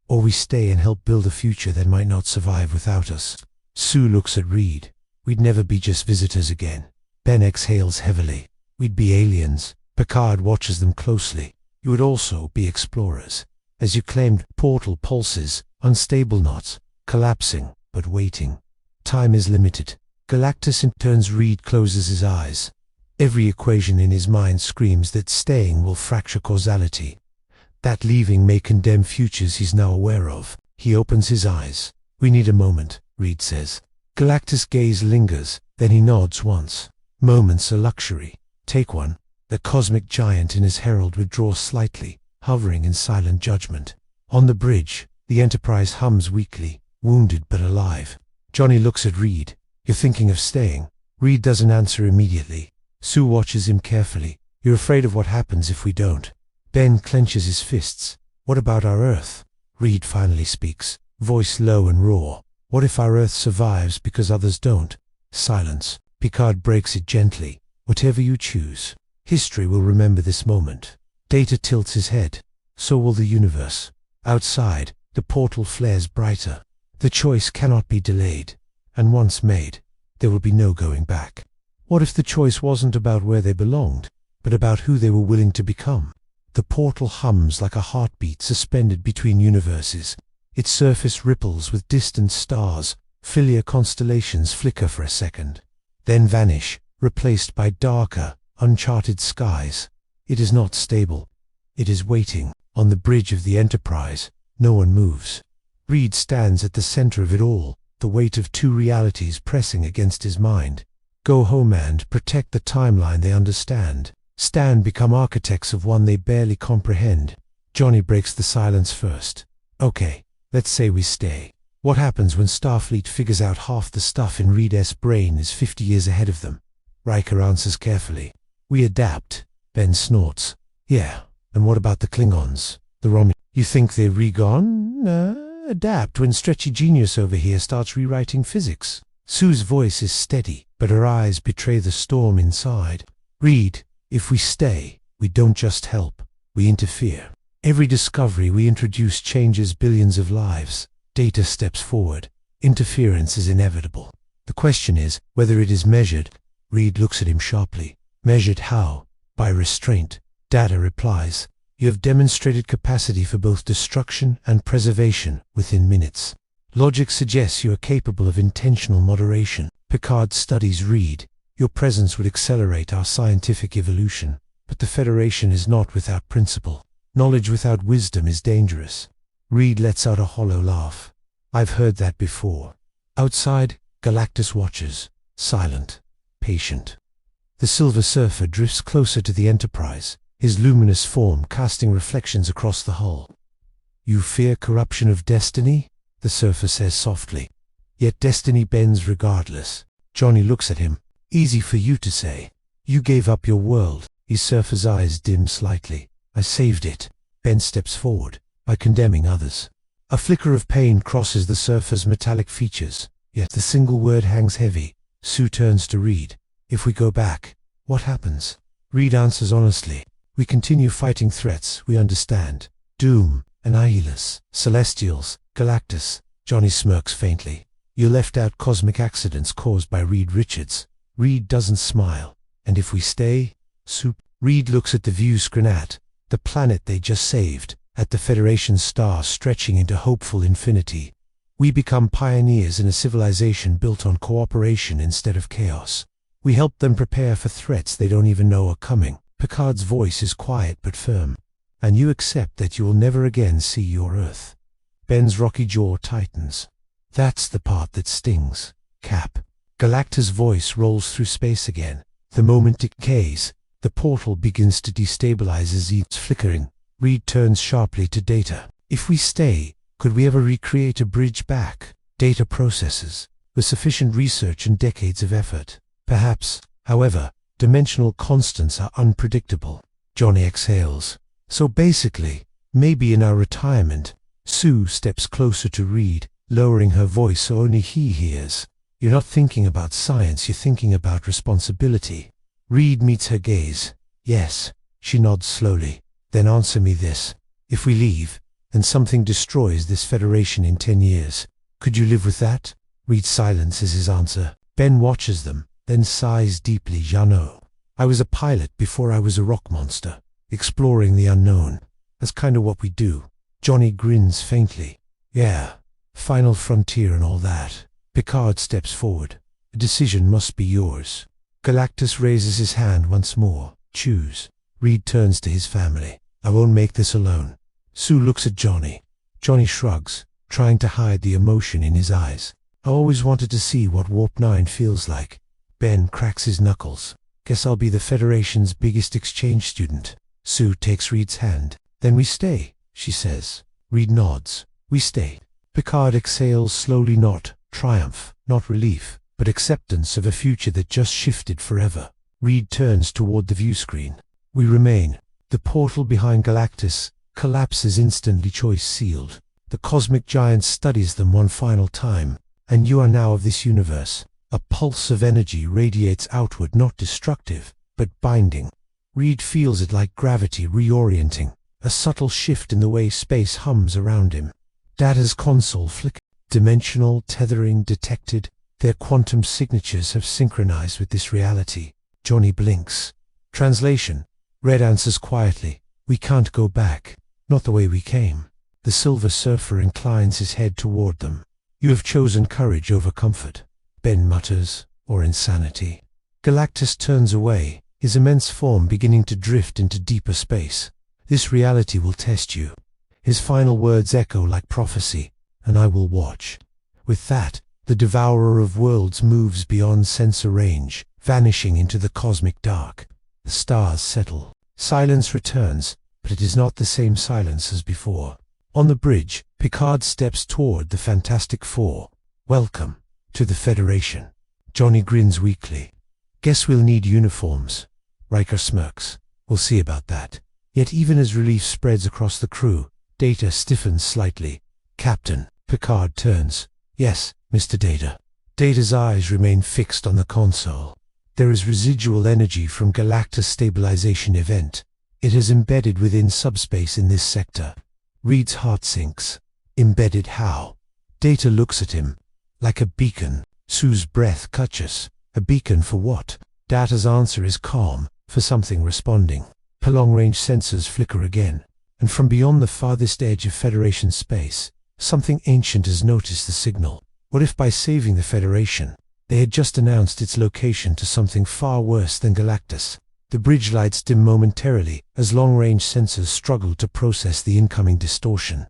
or we stay and help build a future that might not survive without us. Sue looks at Reed. We'd never be just visitors again. Ben exhales heavily. We'd be aliens. Picard watches them closely. You would also be explorers. As you claimed, portal pulses, unstable knots, collapsing, but waiting. Time is limited. Galactus in turns. Reed closes his eyes. Every equation in his mind screams that staying will fracture causality. That leaving may condemn futures he's now aware of. He opens his eyes. We need a moment, Reed says. Galactus' gaze lingers, then he nods once. Moments are luxury. Take one. The cosmic giant in his herald withdraws slightly, hovering in silent judgment. On the bridge, the Enterprise hums weakly, wounded but alive. Johnny looks at Reed. You're thinking of staying? Reed doesn't answer immediately. Sue watches him carefully. You're afraid of what happens if we don't. Ben clenches his fists. What about our Earth? Reed finally speaks, voice low and raw. What if our Earth survives because others don't? Silence. Picard breaks it gently. Whatever you choose. History will remember this moment. Data tilts his head. So will the universe. Outside, the portal flares brighter. The choice cannot be delayed. And once made, there will be no going back. What if the choice wasn't about where they belonged, but about who they were willing to become? The portal hums like a heartbeat suspended between universes. Its surface ripples with distant stars. Familiar constellations flicker for a second, then vanish, replaced by darker, uncharted skies. It is not stable. It is waiting. On the bridge of the Enterprise, no one moves. Reed stands at the center of it all, the weight of two realities pressing against his mind. Go home and protect the timeline they understand. Stand become architects of one they barely comprehend. Johnny breaks the silence first. Okay, let's say we stay. What happens when Starfleet figures out half the stuff in Reed's brain is 50 years ahead of them? Riker answers carefully. We adapt. Ben snorts. Yeah, and what about the Klingons? The Romulans? You think they're re-gone? Adapt when stretchy genius over here starts rewriting physics. Sue's voice is steady, but her eyes betray the storm inside. Reed, if we stay, we don't just help, we interfere. Every discovery we introduce changes billions of lives. Data steps forward. Interference is inevitable. The question is whether it is measured. Reed looks at him sharply. Measured how? By restraint. Data replies. You have demonstrated capacity for both destruction and preservation within minutes. Logic suggests you are capable of intentional moderation. Picard studies Reed. Your presence would accelerate our scientific evolution. But the Federation is not without principle. Knowledge without wisdom is dangerous. Reed lets out a hollow laugh. I've heard that before. Outside, Galactus watches, silent, patient. The Silver Surfer drifts closer to the Enterprise, his luminous form casting reflections across the hull. You fear corruption of destiny? The Surfer says softly. Yet destiny bends regardless. Johnny looks at him. Easy for you to say. You gave up your world. His Surfer's eyes dim slightly. I saved it. Ben steps forward. By condemning others. A flicker of pain crosses the Surfer's metallic features, yet the single word hangs heavy. Sue turns to Reed. If we go back, what happens? Reed answers honestly. We continue fighting threats we understand. Doom, Annihilus, Celestials, Galactus. Johnny smirks faintly. You left out cosmic accidents caused by Reed Richards. Reed doesn't smile. And if we stay? Sue. Reed looks at the view screen at the planet they just saved. At the Federation star stretching into hopeful infinity. We become pioneers in a civilization built on cooperation instead of chaos. We help them prepare for threats they don't even know are coming. Picard's voice is quiet but firm. And you accept that you will never again see your Earth. Ben's rocky jaw tightens. That's the part that stings. Cap. Galactus' voice rolls through space again. The moment decays. The portal begins to destabilize as it's flickering. Reed turns sharply to Data. If we stay, could we ever recreate a bridge back? Data processes, with sufficient research and decades of effort. Perhaps, however, dimensional constants are unpredictable. Johnny exhales. So basically, maybe in our retirement. Sue steps closer to Reed, lowering her voice so only he hears. You're not thinking about science, you're thinking about responsibility. Reed meets her gaze. Yes, she nods slowly. Then answer me this. If we leave, and something destroys this Federation in 10 years, could you live with that? Reed silences his answer. Ben watches them, then sighs deeply. Jano. I was a pilot before I was a rock monster, exploring the unknown. That's kind of what we do. Johnny grins faintly. Yeah, final frontier and all that. Picard steps forward. The decision must be yours. Galactus raises his hand once more. Choose. Reed turns to his family. I won't make this alone. Sue looks at Johnny. Johnny shrugs, trying to hide the emotion in his eyes. I always wanted to see what Warp 9 feels like. Ben cracks his knuckles. Guess I'll be the Federation's biggest exchange student. Sue takes Reed's hand. Then we stay, she says. Reed nods. We stay. Picard exhales slowly, not triumph, not relief, but acceptance of a future that just shifted forever. Reed turns toward the view screen. We remain. The portal behind Galactus collapses instantly, choice sealed. The cosmic giant studies them one final time. And you are now of this universe. A pulse of energy radiates outward, not destructive, but binding. Reed feels it like gravity reorienting, a subtle shift in the way space hums around him. Data's console flickers. Dimensional tethering detected. Their quantum signatures have synchronized with this reality. Johnny blinks. Translation. Red answers quietly. We can't go back. Not the way we came. The Silver Surfer inclines his head toward them. You have chosen courage over comfort. Ben mutters, or insanity. Galactus turns away, his immense form beginning to drift into deeper space. This reality will test you. His final words echo like prophecy, and I will watch. With that, the devourer of worlds moves beyond sensor range, vanishing into the cosmic dark. The stars settle. Silence returns, but it is not the same silence as before. On the bridge, Picard steps toward the Fantastic Four. Welcome to the Federation. Johnny grins weakly. Guess we'll need uniforms. Riker smirks. We'll see about that. Yet even as relief spreads across the crew, Data stiffens slightly. Captain. Picard turns. Yes, Mr. Data. Data's eyes remain fixed on the console. There is residual energy from Galactus stabilization event. It has embedded within subspace in this sector. Reed's heart sinks. Embedded how? Data looks at him. Like a beacon. Sue's breath catches. A beacon for what? Data's answer is calm, for something responding. Her long-range sensors flicker again. And from beyond the farthest edge of Federation space, something ancient has noticed the signal. What if by saving the Federation, they had just announced its location to something far worse than Galactus? The bridge lights dim momentarily as long-range sensors struggle to process the incoming distortion.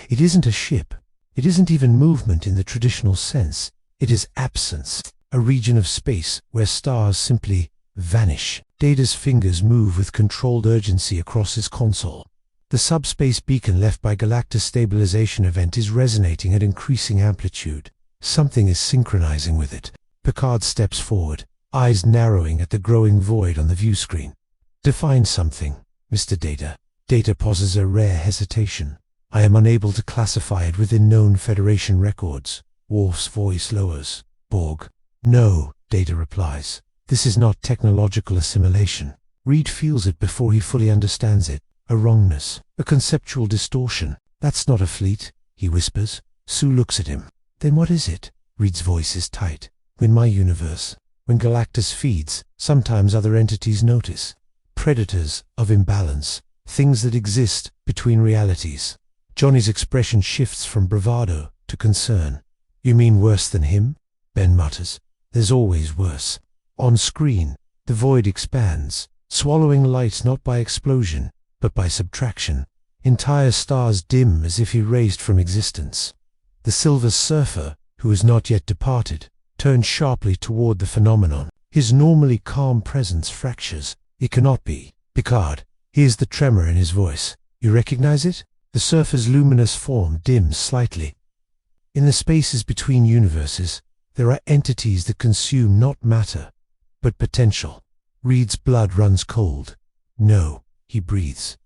It isn't a ship. It isn't even movement in the traditional sense. It is absence, a region of space where stars simply vanish. Data's fingers move with controlled urgency across his console. The subspace beacon left by Galactus stabilization event is resonating at increasing amplitude. Something is synchronizing with it. Picard steps forward, eyes narrowing at the growing void on the view screen. Define something, Mr. Data. Data pauses a rare hesitation. I am unable to classify it within known Federation records. Worf's voice lowers. Borg. No, Data replies. This is not technological assimilation. Reed feels it before he fully understands it. A wrongness. A conceptual distortion. That's not a fleet, he whispers. Sue looks at him. Then what is it? Reed's voice is tight. In my universe, when Galactus feeds, sometimes other entities notice. Predators of imbalance. Things that exist between realities. Johnny's expression shifts from bravado to concern. You mean worse than him? Ben mutters. There's always worse. On screen, the void expands, swallowing light not by explosion, but by subtraction. Entire stars dim as if erased from existence. The Silver Surfer, who has not yet departed, turns sharply toward the phenomenon. His normally calm presence fractures. It cannot be. Picard. Hears the tremor in his voice. You recognize it? The surfer's luminous form dims slightly. In the spaces between universes, there are entities that consume not matter, but potential. Reed's blood runs cold. No, he breathes.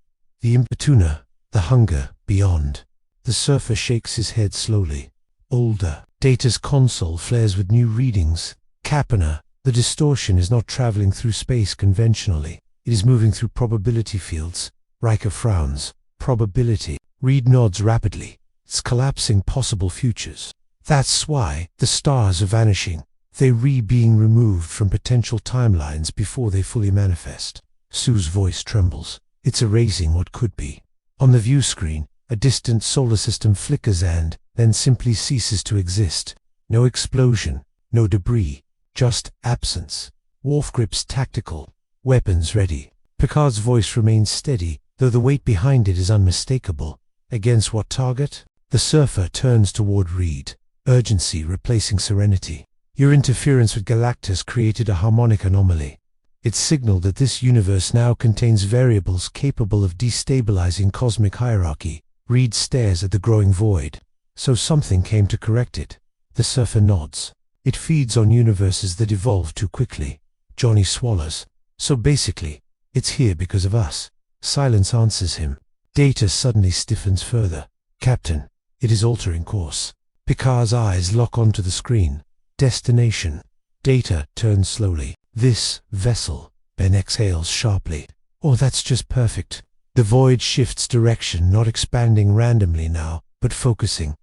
The impetuna, the hunger, beyond. The surfer shakes his head slowly. Older. Data's console flares with new readings. Capena. The distortion is not traveling through space conventionally. It is moving through probability fields. Riker frowns. Probability. Reed nods rapidly. It's collapsing possible futures. That's why the stars are vanishing. They're being removed from potential timelines before they fully manifest. Sue's voice trembles. It's erasing what could be. On the view screen, a distant solar system flickers and then simply ceases to exist. No explosion, no debris, just absence. Worf grips tactical, weapons ready. Picard's voice remains steady, though the weight behind it is unmistakable. Against what target? The surfer turns toward Reed, urgency replacing serenity. Your interference with Galactus created a harmonic anomaly. It signaled that this universe now contains variables capable of destabilizing cosmic hierarchy. Reed stares at the growing void. So something came to correct it. The surfer nods. It feeds on universes that evolve too quickly. Johnny swallows. So basically, it's here because of us. Silence answers him. Data suddenly stiffens further. Captain, it is altering course. Picard's eyes lock onto the screen. Destination. Data turns slowly. This vessel. Ben exhales sharply. Oh, that's just perfect. The void shifts direction, not expanding randomly now, but focusing.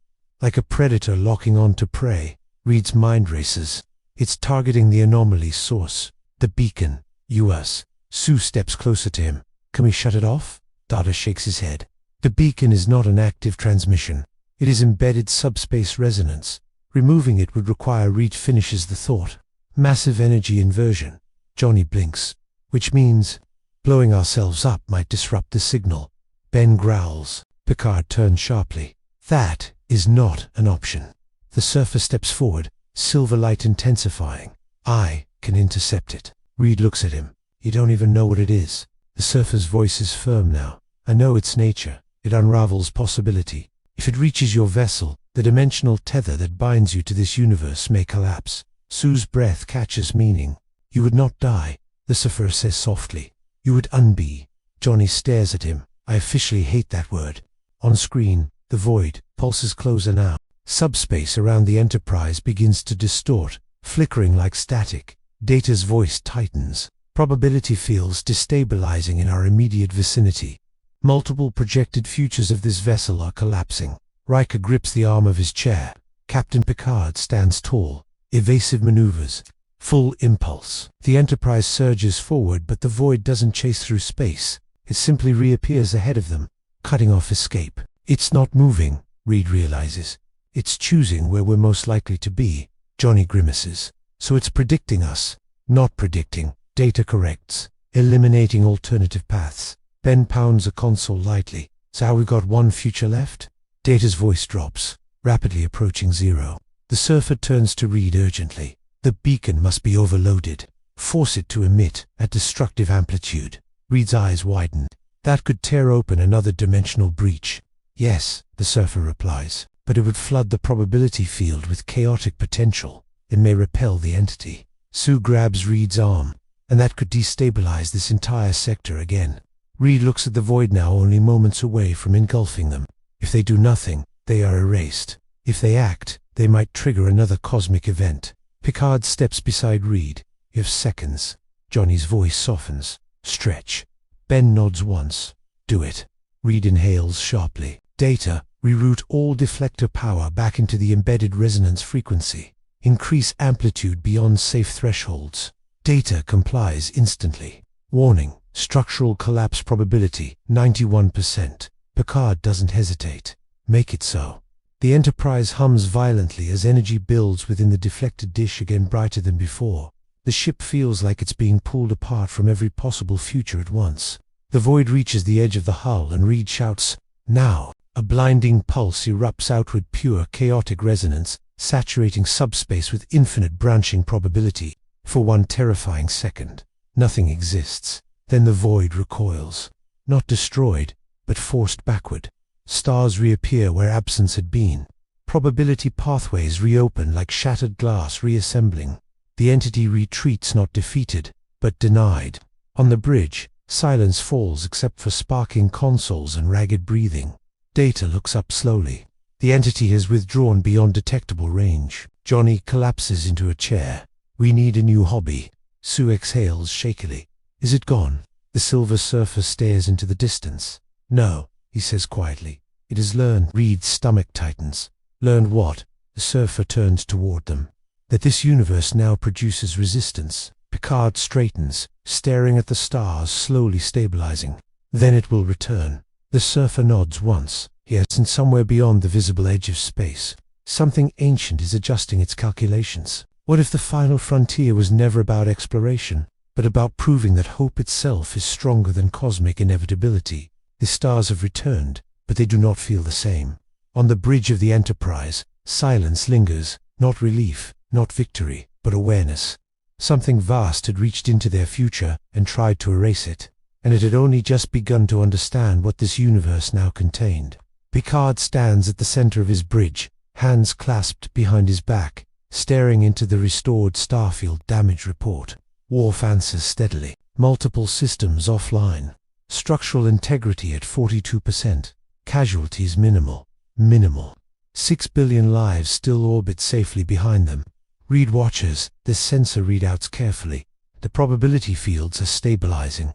Like a predator locking on to prey. Reed's mind races. It's targeting the anomaly's source. The beacon. US. Sue steps closer to him. Can we shut it off? Data shakes his head. The beacon is not an active transmission. It is embedded subspace resonance. Removing it would require Reed finishes the thought. Massive energy inversion. Johnny blinks. Which means blowing ourselves up might disrupt the signal. Ben growls. Picard turns sharply. That is not an option. The surfer steps forward, silver light intensifying. I can intercept it. Reed looks at him. You don't even know what it is. The surfer's voice is firm now. I know its nature. It unravels possibility. If it reaches your vessel, the dimensional tether that binds you to this universe may collapse. Sue's breath catches meaning. You would not die, the surfer says softly. You would unbe. Johnny stares at him. I officially hate that word. On screen, the void pulses closer now. Subspace around the Enterprise begins to distort, flickering like static. Data's voice tightens. Probability feels destabilizing in our immediate vicinity. Multiple projected futures of this vessel are collapsing. Riker grips the arm of his chair. Captain Picard stands tall. Evasive maneuvers. Full impulse. The Enterprise surges forward, but the void doesn't chase through space. It simply reappears ahead of them, cutting off escape. It's not moving, Reed realizes. It's choosing where we're most likely to be. Johnny grimaces. So it's predicting us. Not predicting. Data corrects. Eliminating alternative paths. Ben pounds a console lightly. So we've got one future left? Data's voice drops, rapidly approaching zero. The surfer turns to Reed urgently. The beacon must be overloaded. Force it to emit at destructive amplitude. Reed's eyes widen. That could tear open another dimensional breach. Yes, the surfer replies, but it would flood the probability field with chaotic potential. It may repel the entity. Sue grabs Reed's arm, and that could destabilize this entire sector again. Reed looks at the void now, only moments away from engulfing them. If they do nothing, they are erased. If they act, they might trigger another cosmic event. Picard steps beside Reed. You have seconds. Johnny's voice softens. Stretch. Ben nods once. Do it. Reed inhales sharply. Data, reroute all deflector power back into the embedded resonance frequency. Increase amplitude beyond safe thresholds. Data complies instantly. Warning, structural collapse probability, 91%. Picard doesn't hesitate. Make it so. The Enterprise hums violently as energy builds within the deflected dish, again brighter than before. The ship feels like it's being pulled apart from every possible future at once. The void reaches the edge of the hull and Reed shouts, now! A blinding pulse erupts outward, pure chaotic resonance, saturating subspace with infinite branching probability. For one terrifying second, nothing exists. Then the void recoils. Not destroyed, but forced backward. Stars reappear where absence had been. Probability pathways reopen like shattered glass reassembling. The entity retreats, not defeated, but denied. On the bridge, silence falls except for sparking consoles and ragged breathing. Data looks up slowly. The entity has withdrawn beyond detectable range. Johnny collapses into a chair. We need a new hobby. Sue exhales shakily. Is it gone? The silver surfer stares into the distance. No, he says quietly. It has learned. Reed's stomach tightens. Learned what? The surfer turns toward them. That this universe now produces resistance. Picard straightens, staring at the stars, slowly stabilizing. Then it will return. The surfer nods once. Yes, and somewhere beyond the visible edge of space, something ancient is adjusting its calculations. What if the final frontier was never about exploration, but about proving that hope itself is stronger than cosmic inevitability? The stars have returned, but they do not feel the same. On the bridge of the Enterprise, silence lingers, not relief, not victory, but awareness. Something vast had reached into their future and tried to erase it, and it had only just begun to understand what this universe now contained. Picard stands at the center of his bridge, hands clasped behind his back, staring into the restored Starfield damage report. Worf answers steadily. Multiple systems offline. Structural integrity at 42%. Casualties minimal. Minimal. 6 billion lives still orbit safely behind them. Reed watches the sensor readouts carefully. The probability fields are stabilizing.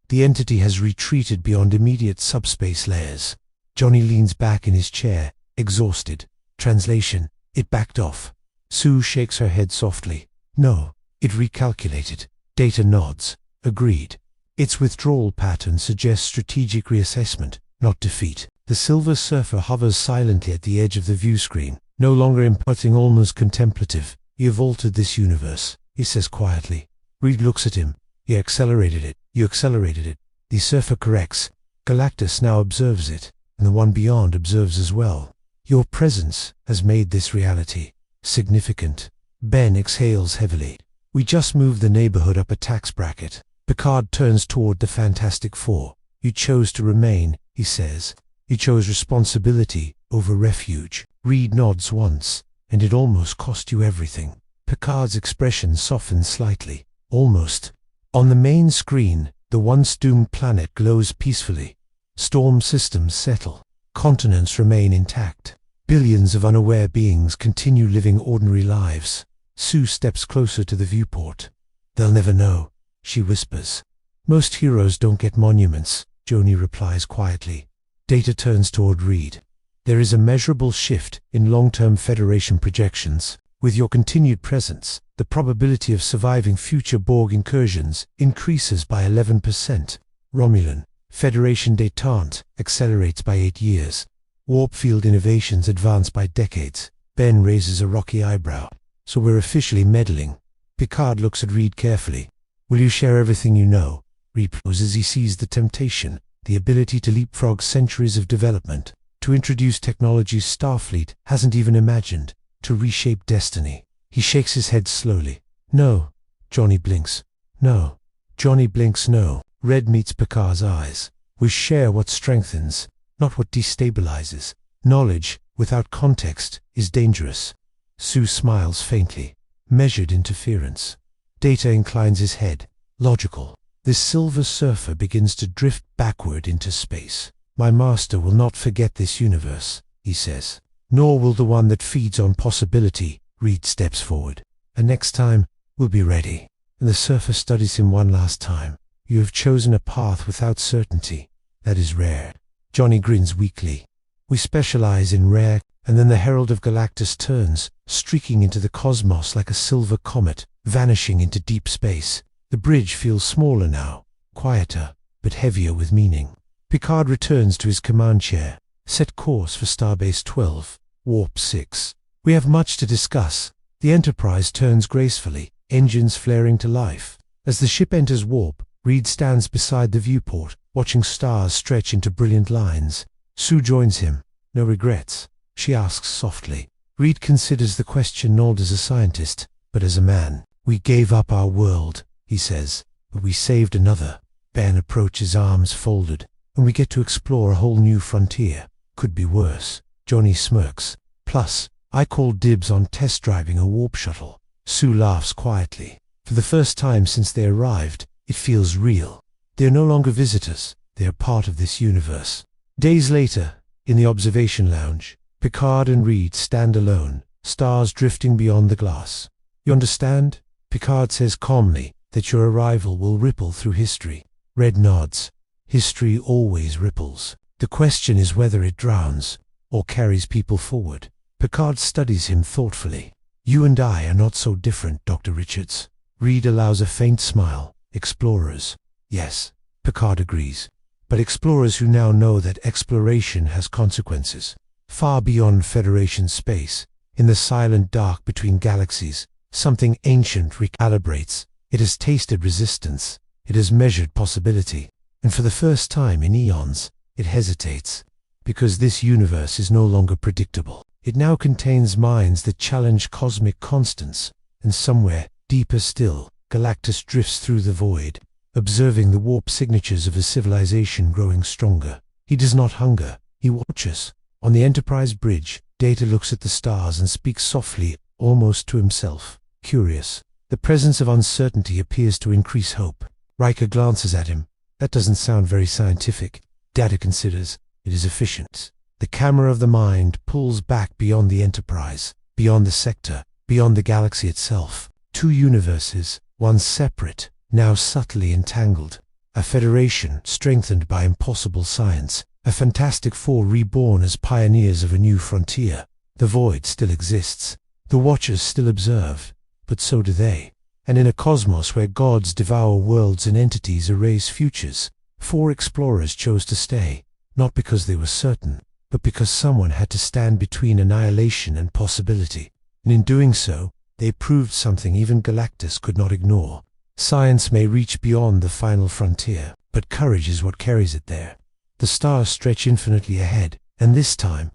The entity has retreated beyond immediate subspace layers. Johnny leans back in his chair, exhausted. Translation: it backed off. Sue shakes her head softly. No, it recalculated. Data nods. Agreed. Its withdrawal pattern suggests strategic reassessment, not defeat. The Silver Surfer hovers silently at the edge of the view screen, no longer imparting, almost contemplative. "You've altered this universe," he says quietly. Reed looks at him. "You accelerated it. You accelerated it." The Surfer corrects. "Galactus now observes it, and the one beyond observes as well. Your presence has made this reality significant." Ben exhales heavily. "We just moved the neighborhood up a tax bracket." Picard turns toward the Fantastic Four. "You chose to remain," he says. "You chose responsibility over refuge." Reed nods once. "And it almost cost you everything." Picard's expression softens slightly. "Almost." On the main screen, the once doomed planet glows peacefully. Storm systems settle. Continents remain intact. Billions of unaware beings continue living ordinary lives. Sue steps closer to the viewport. "They'll never know," she whispers. "Most heroes don't get monuments," Joni replies quietly. Data turns toward Reed. "There is a measurable shift in long-term Federation projections. With your continued presence, the probability of surviving future Borg incursions increases by 11%. Romulan, Federation détente accelerates by 8 years. Warp field innovations advance by decades." Ben raises a rocky eyebrow. "So we're officially meddling." Picard looks at Reed carefully. "Will you share everything you know?" Reed poses as he sees the temptation, the ability to leapfrog centuries of development, to introduce technologies Starfleet hasn't even imagined, to reshape destiny. He shakes his head slowly. "No." Johnny blinks. "No." Johnny blinks no. Red meets Picard's eyes. "We share what strengthens, not what destabilizes. Knowledge without context is dangerous." Sue smiles faintly. "Measured interference." Data inclines his head. "Logical." This Silver Surfer begins to drift backward into space. "My master will not forget this universe," he says. "Nor will the one that feeds on possibility." Reed steps forward. "And next time, we'll be ready." And the Surfer studies him one last time. "You have chosen a path without certainty. That is rare." Johnny grins weakly. "We specialize in rare." And then the herald of Galactus turns, streaking into the cosmos like a silver comet, vanishing into deep space. The bridge feels smaller now, quieter, but heavier with meaning. Picard returns to his command chair. "Set course for Starbase 12, Warp 6. We have much to discuss." The Enterprise turns gracefully, engines flaring to life. As the ship enters warp, Reed stands beside the viewport, watching stars stretch into brilliant lines. Sue joins him. "No regrets?" she asks softly. Reed considers the question not as a scientist, but as a man. "We gave up our world," he says, "but we saved another." Ben approaches, arms folded. "And we get to explore a whole new frontier. Could be worse." Johnny smirks. "Plus, I called dibs on test driving a warp shuttle." Sue laughs quietly. For the first time since they arrived, it feels real. They are no longer visitors. They are part of this universe. Days later, in the observation lounge, Picard and Reed stand alone, stars drifting beyond the glass. "You understand?" Picard says calmly that your arrival will ripple through history. Red nods. "History always ripples. The question is whether it drowns or carries people forward." Picard studies him thoughtfully. "You and I are not so different, Dr. Richards." Reed allows a faint smile. "Explorers." "Yes," Picard agrees. "But explorers who now know that exploration has consequences. Far beyond Federation space, in the silent dark between galaxies, something ancient recalibrates. It has tasted resistance. It has measured possibility. And for the first time in eons, it hesitates. Because this universe is no longer predictable. It now contains minds that challenge cosmic constants. And somewhere, deeper still, Galactus drifts through the void, observing the warp signatures of a civilization growing stronger. He does not hunger. He watches. On the Enterprise bridge, Data looks at the stars and speaks softly, almost to himself. Curious. The presence of uncertainty appears to increase hope. Riker glances at him. That doesn't sound very scientific. Data considers it is efficient. The camera of the mind pulls back beyond the Enterprise, beyond the sector, beyond the galaxy itself. Two universes, once separate, now subtly entangled. A federation strengthened by impossible science. A Fantastic Four reborn as pioneers of a new frontier. The void still exists. The Watchers still observe, but so do they. And in a cosmos where gods devour worlds and entities erase futures, 4 explorers chose to stay, not because they were certain, but because someone had to stand between annihilation and possibility. And in doing so, they proved something even Galactus could not ignore. Science may reach beyond the final frontier, but courage is what carries it there. The stars stretch infinitely ahead, and this time,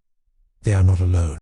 they are not alone.